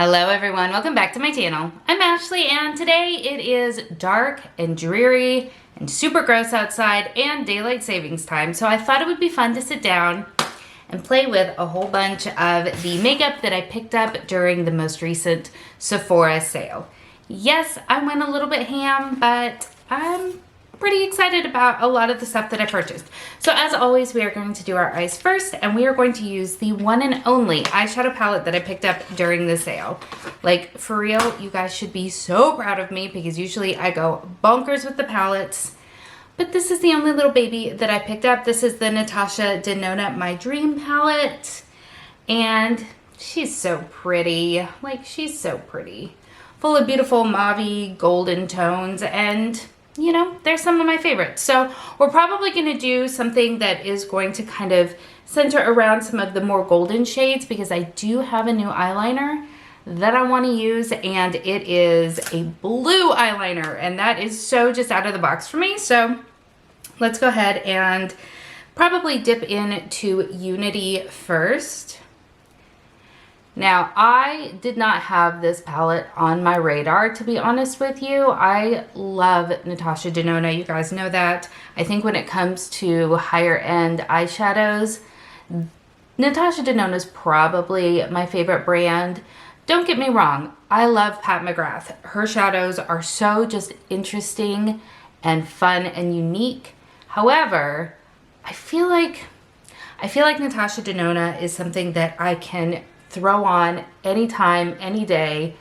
Hello everyone, welcome back to my channel. I'm Ashley and today it is dark and dreary and super gross outside and daylight savings time. So I thought it would be fun to sit down and play with a whole bunch of the makeup that I picked up during the most recent Sephora sale. Yes, I went a little bit ham, but I'm pretty excited about a lot of the stuff that I purchased. So as always, we are going to do our eyes first, and we are going to use the one and only eyeshadow palette that I picked up during the sale. Like, for real, you guys should be so proud of me because usually I go bonkers with the palettes. But this is the only little baby that I picked up. This is the Natasha Denona My Dream palette. And she's so pretty. Like, she's so pretty. Full of beautiful mauve golden tones, and you know, they're some of my favorites. So we're probably going to do something that is going to kind of center around some of the more golden shades because I do have a new eyeliner that I want to use, and it is a blue eyeliner, and that is so just out of the box for me. So let's go ahead and probably dip into Unity first. Now, I did not have this palette on my radar, to be honest with you. I love Natasha Denona. You guys know that. I think when it comes to higher end eyeshadows, Natasha Denona is probably my favorite brand. Don't get me wrong. I love Pat McGrath. Her shadows are so just interesting and fun and unique. However, I feel like Natasha Denona is something that I can throw on anytime, any day,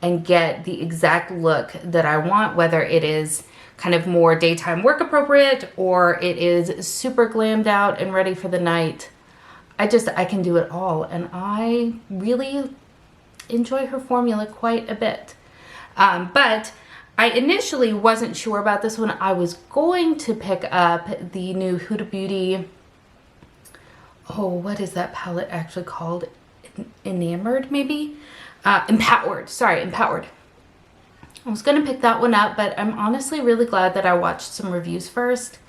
and get the exact look that I want, whether it is kind of more daytime work appropriate or it is super glammed out and ready for the night. I can do it all, and I really enjoy her formula quite a bit. But I initially wasn't sure about this one. I was going to pick up the new Huda Beauty, oh, what is that palette actually called? Enamored, maybe? Empowered. Sorry, Empowered. I was going to pick that one up, but I'm honestly really glad that I watched some reviews first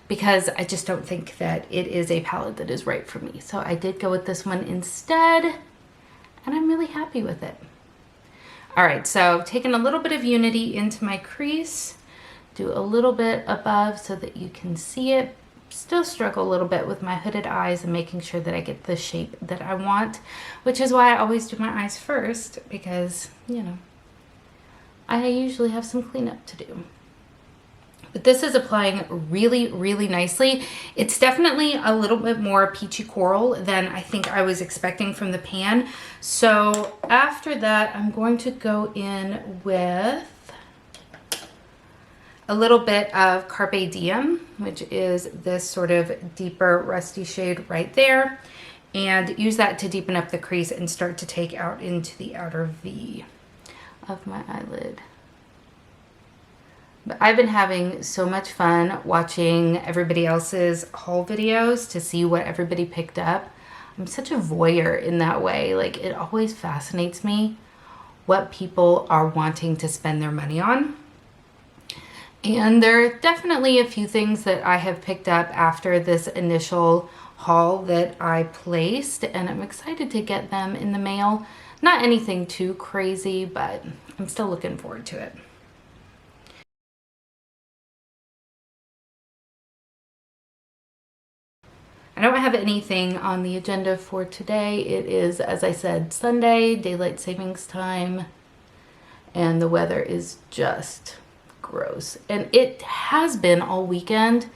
because I just don't think that it is a palette that is right for me. So I did go with this one instead, and I'm really happy with it. All right, so taking a little bit of Unity into my crease, do a little bit above so that you can see it. Still struggle a little bit with my hooded eyes and making sure that I get the shape that I want, which is why I always do my eyes first because, you know, I usually have some cleanup to do. But this is applying really, really nicely. It's definitely a little bit more peachy coral than I think I was expecting from the pan. So after that, I'm going to go in with a little bit of Carpe Diem, which is this sort of deeper rusty shade right there, and use that to deepen up the crease and start to take out into the outer V of my eyelid. But I've been having so much fun watching everybody else's haul videos to see what everybody picked up. I'm such a voyeur in that way. Like, it always fascinates me what people are wanting to spend their money on. And there are definitely a few things that I have picked up after this initial haul that I placed, and I'm excited to get them in the mail. Not anything too crazy, but I'm still looking forward to it. I don't have anything on the agenda for today. It is, as I said, Sunday, daylight savings time, and the weather is just gross, and it has been all weekend.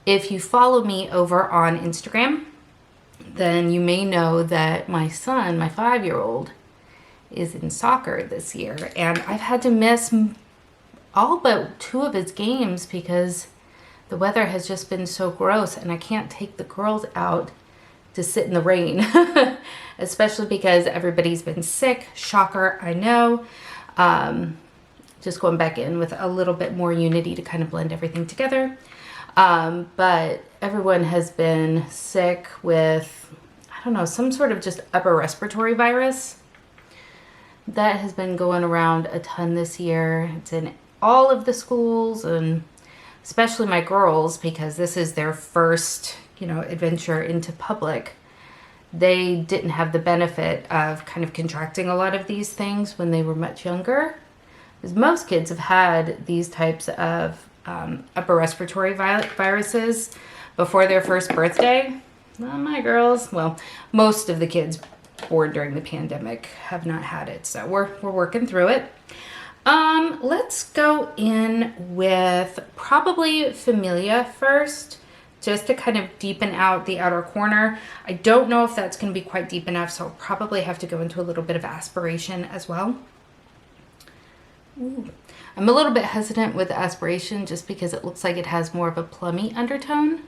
If you follow me over on Instagram, then you may know that my son, my 5-year-old, is in soccer this year, and I've had to miss all but 2 of his games because the weather has just been so gross, and I can't take the girls out to sit in the rain, especially because everybody's been sick. Shocker, I know. Just going back in with a little bit more Unity to kind of blend everything together. But everyone has been sick with, I don't know, some sort of just upper respiratory virus that has been going around a ton this year. It's in all of the schools, and especially my girls, because this is their first, you know, adventure into public. they didn't have the benefit of kind of contracting a lot of these things when they were much younger. Because most kids have had these types of upper respiratory viruses before their first birthday. Not my girls. Well, most of the kids born during the pandemic have not had it, so we're working through it. Let's go in with probably Familia first, just to kind of deepen out the outer corner. I don't know if that's going to be quite deep enough, so I'll probably have to go into a little bit of aspiration as well. Ooh. I'm a little bit hesitant with aspiration just because it looks like it has more of a plummy undertone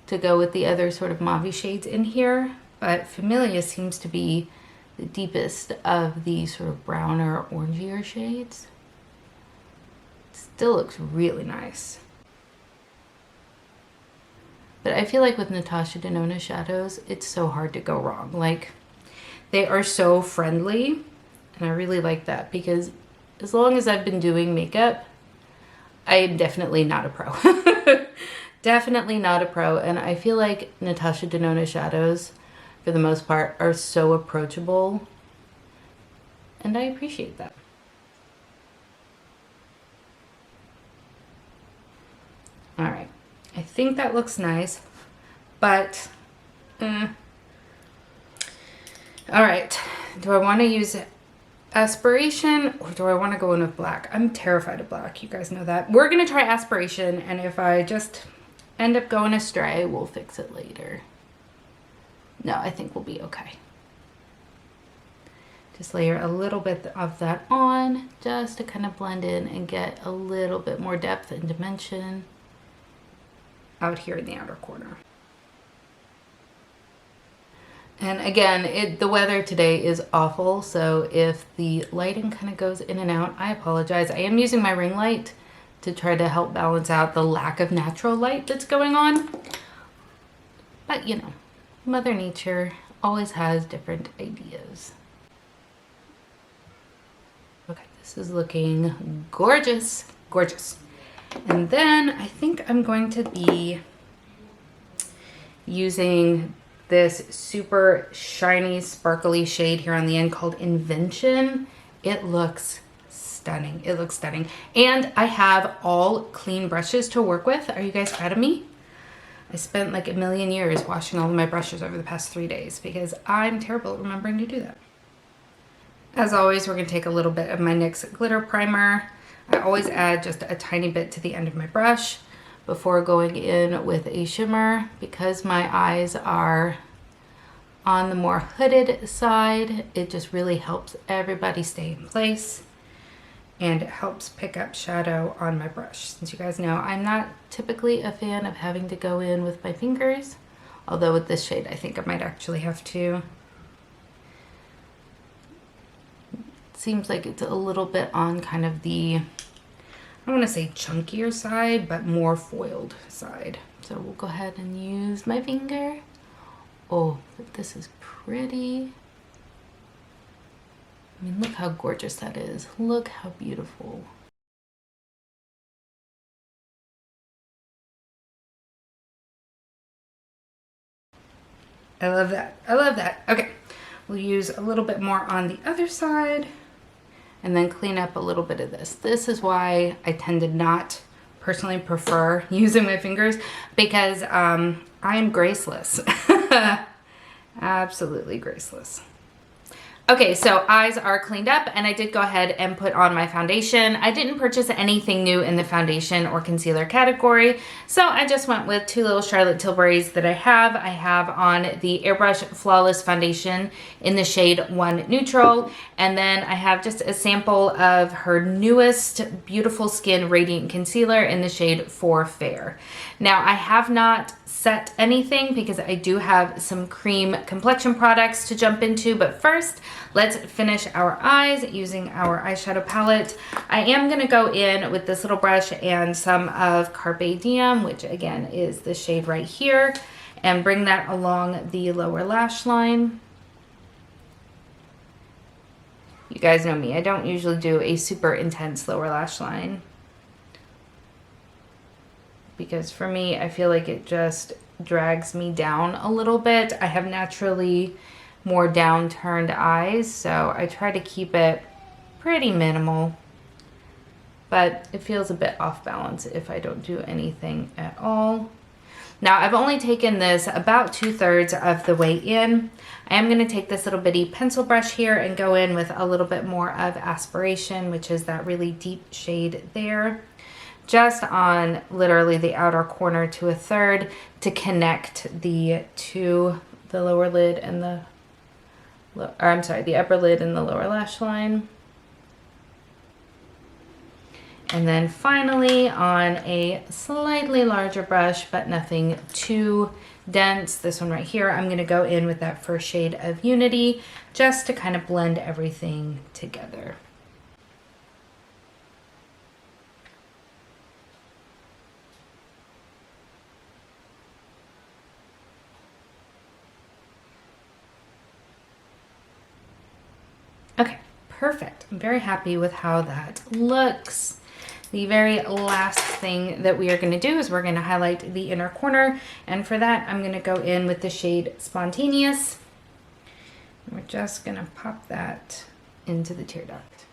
to go with the other sort of mauve shades in here. But Familia seems to be the deepest of the sort of browner, orangier shades. Still looks really nice. But I feel like with Natasha Denona shadows, it's so hard to go wrong. Like, they are so friendly, and I really like that because as long as I've been doing makeup, I am definitely not a pro. Definitely not a pro, and I feel like Natasha Denona shadows, for the most part, are so approachable, and I appreciate that. All right, I think that looks nice, but all right, do I want to use aspiration or do I want to go in with black? I'm terrified of black, you guys know that. We're gonna try aspiration, and if I just end up going astray, we'll fix it later. No, I think we'll be okay. Just layer a little bit of that on just to kind of blend in and get a little bit more depth and dimension out here in the outer corner. And again, the weather today is awful, so if the lighting kind of goes in and out, I apologize. I am using my ring light to try to help balance out the lack of natural light that's going on. But you know, Mother Nature always has different ideas. Okay, this is looking gorgeous, gorgeous. And then I think I'm going to be using this super shiny, sparkly shade here on the end called Invention. It looks stunning. It looks stunning. And I have all clean brushes to work with. Are you guys proud of me? I spent like a million years washing all of my brushes over the past 3 days because I'm terrible at remembering to do that. As always, we're going to take a little bit of my NYX glitter primer. I always add just a tiny bit to the end of my brush before going in with a shimmer because my eyes are on the more hooded side. It just really helps everybody stay in place, and it helps pick up shadow on my brush. Since you guys know, I'm not typically a fan of having to go in with my fingers, although with this shade I think I might actually have to. Seems like it's a little bit on kind of the, I don't want to say chunkier side, but more foiled side. So we'll go ahead and use my finger. Oh, but this is pretty. I mean, look how gorgeous that is. Look how beautiful. I love that. I love that. Okay, we'll use a little bit more on the other side and then clean up a little bit of this. This is why I tend to not personally prefer using my fingers, because I am graceless. Absolutely graceless. Okay, so eyes are cleaned up, and I did go ahead and put on my foundation. I didn't purchase anything new in the foundation or concealer category, so I just went with two little Charlotte Tilburys that I have. I have on the Airbrush Flawless Foundation in the shade 1 Neutral, and then I have just a sample of her newest Beautiful Skin Radiant Concealer in the shade 4 Fair. Now, I have not set anything because I do have some cream complexion products to jump into, but first let's finish our eyes using our eyeshadow palette. I am going to go in with this little brush and some of Carpe Diem, which again is the shade right here, and bring that along the lower lash line. You guys know me, I don't usually do a super intense lower lash line, because for me, I feel like it just drags me down a little bit. I have naturally more downturned eyes, so I try to keep it pretty minimal, but it feels a bit off balance if I don't do anything at all. Now I've only taken this about 2/3 of the way in. I am going to take this little bitty pencil brush here and go in with a little bit more of aspiration, which is that really deep shade there, just on literally the outer corner to 1/3 to connect the lower lid and the upper lid and the lower lash line. And then finally on a slightly larger brush, but nothing too dense, this one right here, I'm going to go in with that first shade of Unity just to kind of blend everything together. Okay, perfect. I'm very happy with how that looks. The very last thing that we are going to do is we're going to highlight the inner corner, and for that I'm going to go in with the shade Spontaneous. We're just going to pop that into the tear duct.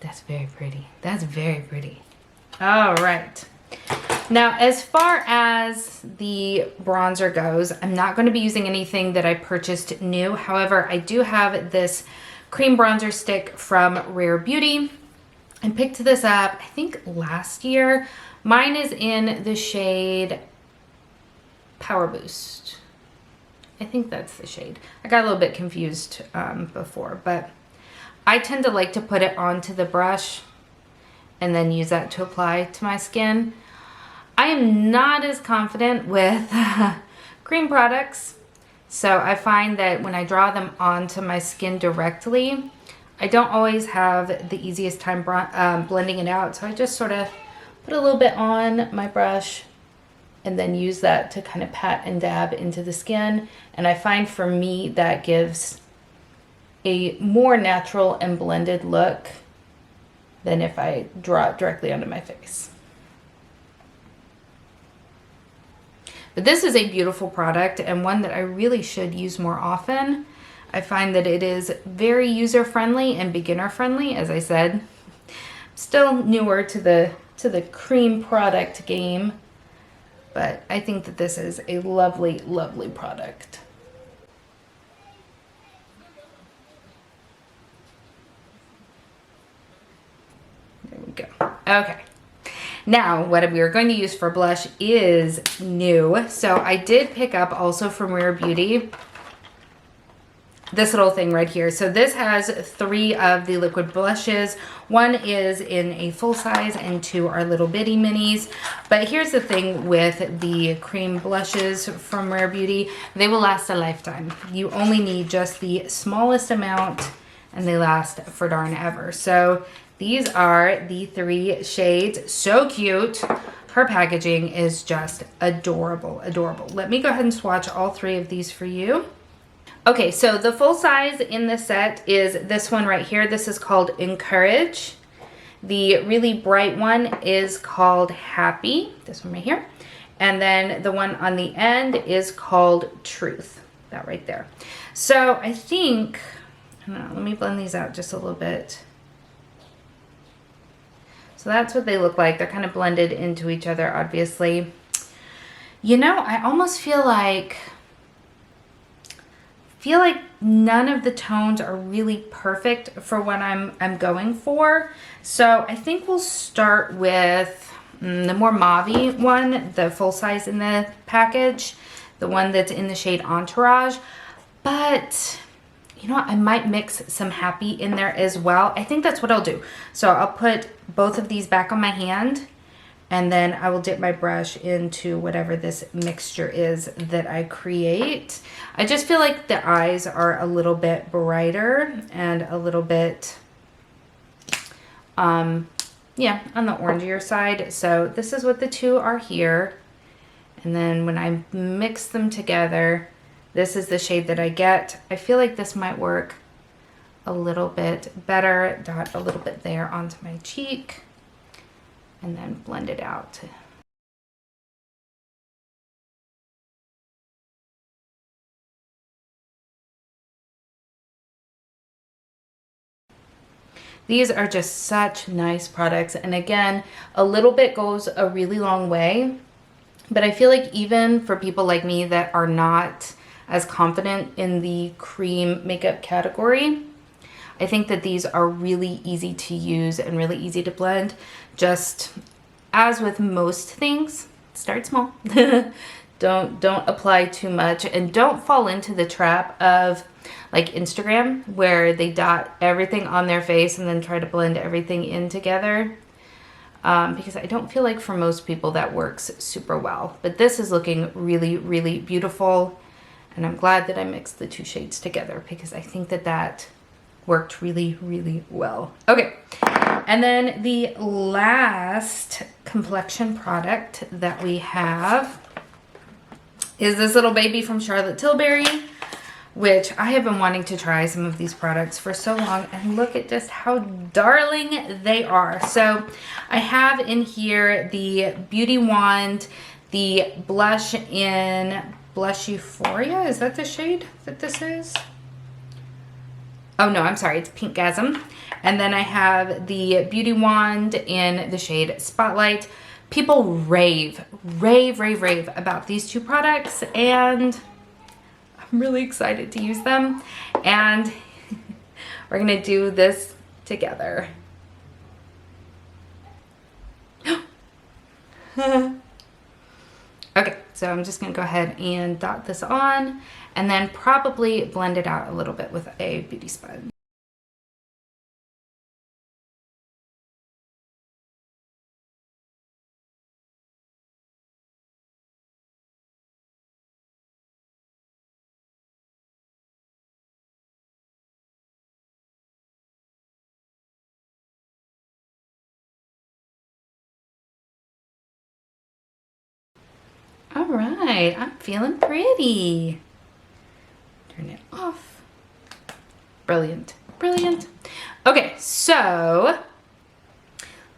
That's very pretty. That's very pretty. All right. Now, as far as the bronzer goes, I'm not going to be using anything that I purchased new. However, I do have this cream bronzer stick from Rare Beauty. I picked this up, I think, last year. Mine is in the shade Power Boost. I think that's the shade. I got a little bit confused before, but I tend to like to put it onto the brush and then use that to apply to my skin. I am not as confident with cream products, so I find that when I draw them onto my skin directly, I don't always have the easiest time blending it out. So I just sort of put a little bit on my brush and then use that to kind of pat and dab into the skin. And I find for me that gives a more natural and blended look than if I draw it directly onto my face. But this is a beautiful product and one that I really should use more often. I find that it is very user-friendly and beginner-friendly. As I said, still newer to the cream product game, but I think that this is a lovely, lovely product. There we go. Okay. Now, what we are going to use for blush is new. So I did pick up also from Rare Beauty this little thing right here. So this has 3 of the liquid blushes. 1 is in a full size and 2 are little bitty minis. But here's the thing with the cream blushes from Rare Beauty. They will last a lifetime. You only need just the smallest amount and they last for darn ever. So these are the 3 shades. So cute. Her packaging is just adorable, adorable. Let me go ahead and swatch all 3 of these for you. Okay, so the full size in the set is this one right here. This is called Encourage. The really bright one is called Happy. This one right here. And then the one on the end is called Truth. That right there. So I think, I don't know, let me blend these out just a little bit. So that's what they look like. They're kind of blended into each other, obviously. You know, I almost feel like none of the tones are really perfect for what I'm going for. So I think we'll start with the more mauve-y one, the full size in the package, the one that's in the shade Entourage. But you know what? I might mix some Happy in there as well. I think that's what I'll do. So I'll put both of these back on my hand and then I will dip my brush into whatever this mixture is that I create. I just feel like the eyes are a little bit brighter and a little bit, yeah, on the orangier side. So this is what the 2 are here. And then when I mix them together, this is the shade that I get. I feel like this might work a little bit better. Dot a little bit there onto my cheek and then blend it out. These are just such nice products. And again, a little bit goes a really long way. But I feel like even for people like me that are not as confident in the cream makeup category, I think that these are really easy to use and really easy to blend. Just as with most things, start small. Don't apply too much, and don't fall into the trap of like Instagram where they dot everything on their face and then try to blend everything in together. Because I don't feel like for most people that works super well. But this is looking really, really beautiful. And I'm glad that I mixed the two shades together because I think that that worked really, really well. Okay, and then the last complexion product that we have is this little baby from Charlotte Tilbury, which I have been wanting to try some of these products for so long, and look at just how darling they are. So I have in here the Beauty Wand, the blush in Blush Euphoria. Is that the shade that this is? Oh no, I'm sorry, it's Pinkgasm. And then I have the Beauty Wand in the shade Spotlight. People rave about these two products, and I'm really excited to use them. And we're gonna do this together. Okay, so I'm just gonna go ahead and dot this on and then probably blend it out a little bit with a beauty sponge. All right, I'm feeling pretty. Turn it off. Brilliant, brilliant. Okay, so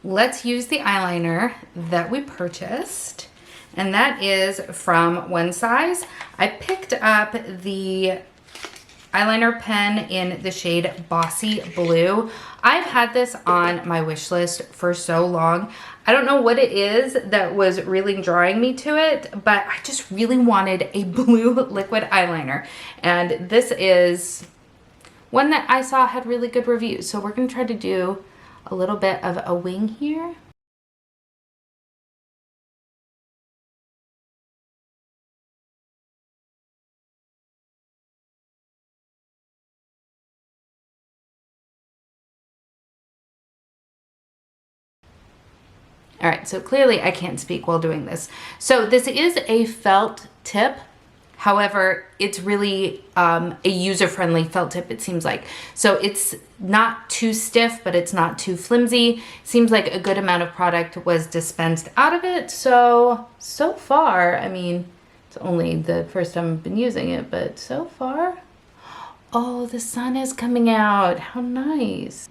let's use the eyeliner that we purchased, and that is from One Size. I picked up the eyeliner pen in the shade Bossy Blue. I've had this on my wish list for so long. I don't know what it is that was really drawing me to it, but I just really wanted a blue liquid eyeliner. And this is one that I saw had really good reviews. So we're gonna try to do a little bit of a wing here. All right, so clearly I can't speak while doing this. So this is a felt tip. However, it's really a user-friendly felt tip, it seems like. So it's not too stiff, but it's not too flimsy. Seems like a good amount of product was dispensed out of it. So far, I mean, it's only the first time I've been using it, but so far, oh, the sun is coming out. How nice.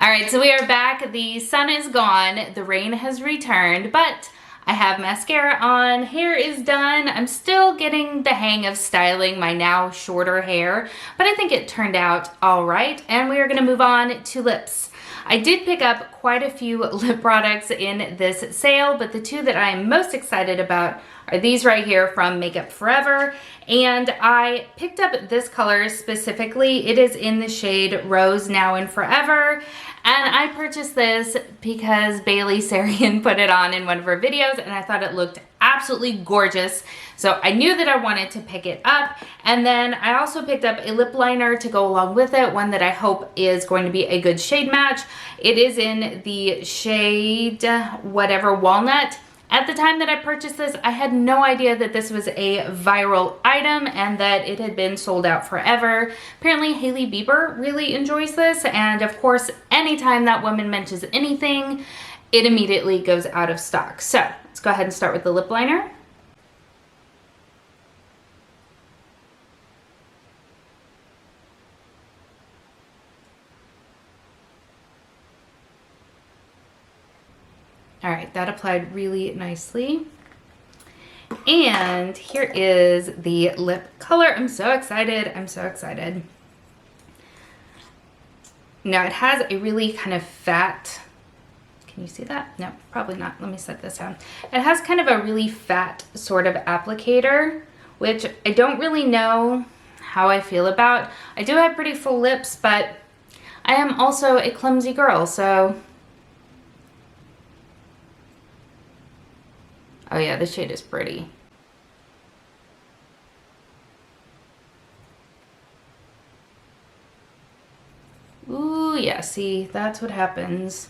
All right, so we are back. The sun is gone. The rain has returned, but I have mascara on. Hair is done. I'm still getting the hang of styling my now shorter hair, but I think it turned out all right. And we are gonna move on to lips. I did pick up quite a few lip products in this sale, but the two that I am most excited about are these right here from Makeup Forever. And I picked up this color specifically. It is in the shade Rose Now and Forever. And I purchased this because Bailey Sarian put it on in one of her videos, and I thought it looked absolutely gorgeous. So I knew that I wanted to pick it up. And then I also picked up a lip liner to go along with it, one that I hope is going to be a good shade match. It is in the shade whatever Walnut. At the time that I purchased this, I had no idea that this was a viral item and that it had been sold out forever. Apparently Hailey Bieber really enjoys this, and of course, anytime that woman mentions anything, it immediately goes out of stock. So let's go ahead and start with the lip liner. All right, that applied really nicely. And here is the lip color. I'm so excited. I'm so excited. Now it has a really kind of fat, can you see that? No, probably not. Let me set this down. It has kind of a really fat sort of applicator, which I don't really know how I feel about. I do have pretty full lips, but I am also a clumsy girl, so. Oh yeah, this shade is pretty. Ooh, yeah, see, that's what happens.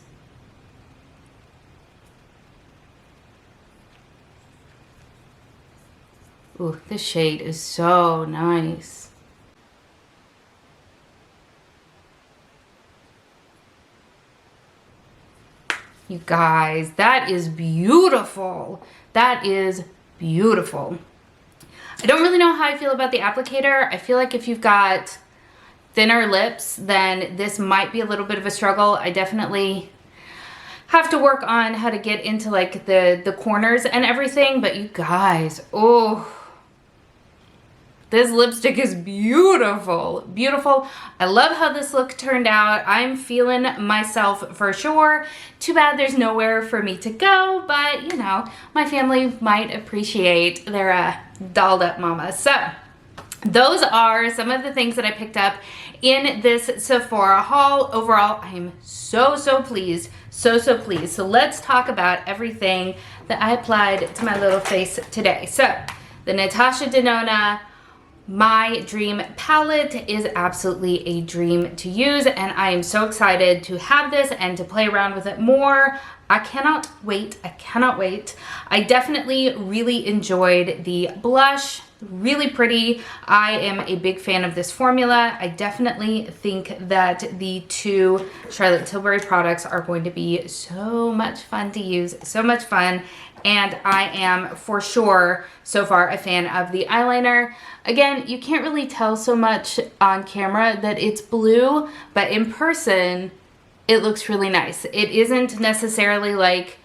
Ooh, this shade is so nice. You guys, that is beautiful. That is beautiful. I don't really know how I feel about the applicator. I feel like if you've got thinner lips, then this might be a little bit of a struggle. I definitely have to work on how to get into like the corners and everything, but you guys, oh, this lipstick is beautiful, beautiful. I love how this look turned out. I'm feeling myself for sure. Too bad there's nowhere for me to go, but you know, my family might appreciate their dolled up mama. So those are some of the things that I picked up in this Sephora haul. Overall, I am so pleased, so pleased. So let's talk about everything that I applied to my little face today. So the Natasha Denona My Dream palette is absolutely a dream to use, and I am so excited to have this and to play around with it more. I cannot wait. I cannot wait. I definitely really enjoyed the blush. Really pretty. I am a big fan of this formula. I definitely think that the two Charlotte Tilbury products are going to be so much fun to use, so much fun. And I am for sure so far a fan of the eyeliner. Again, you can't really tell so much on camera that it's blue, but in person, it looks really nice. It isn't necessarily like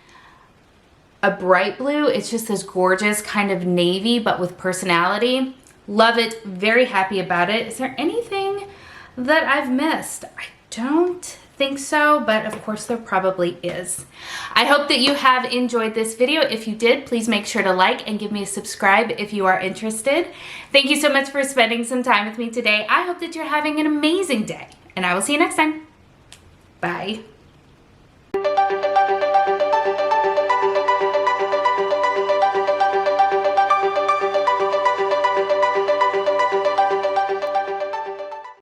a bright blue. It's just this gorgeous kind of navy, but with personality. Love it. Very happy about it. Is there anything that I've missed? I don't think so, but of course there probably is. I hope that you have enjoyed this video. If you did, please make sure to like and give me a subscribe if you are interested. Thank you so much for spending some time with me today. I hope that you're having an amazing day, and I will see you next time. Bye.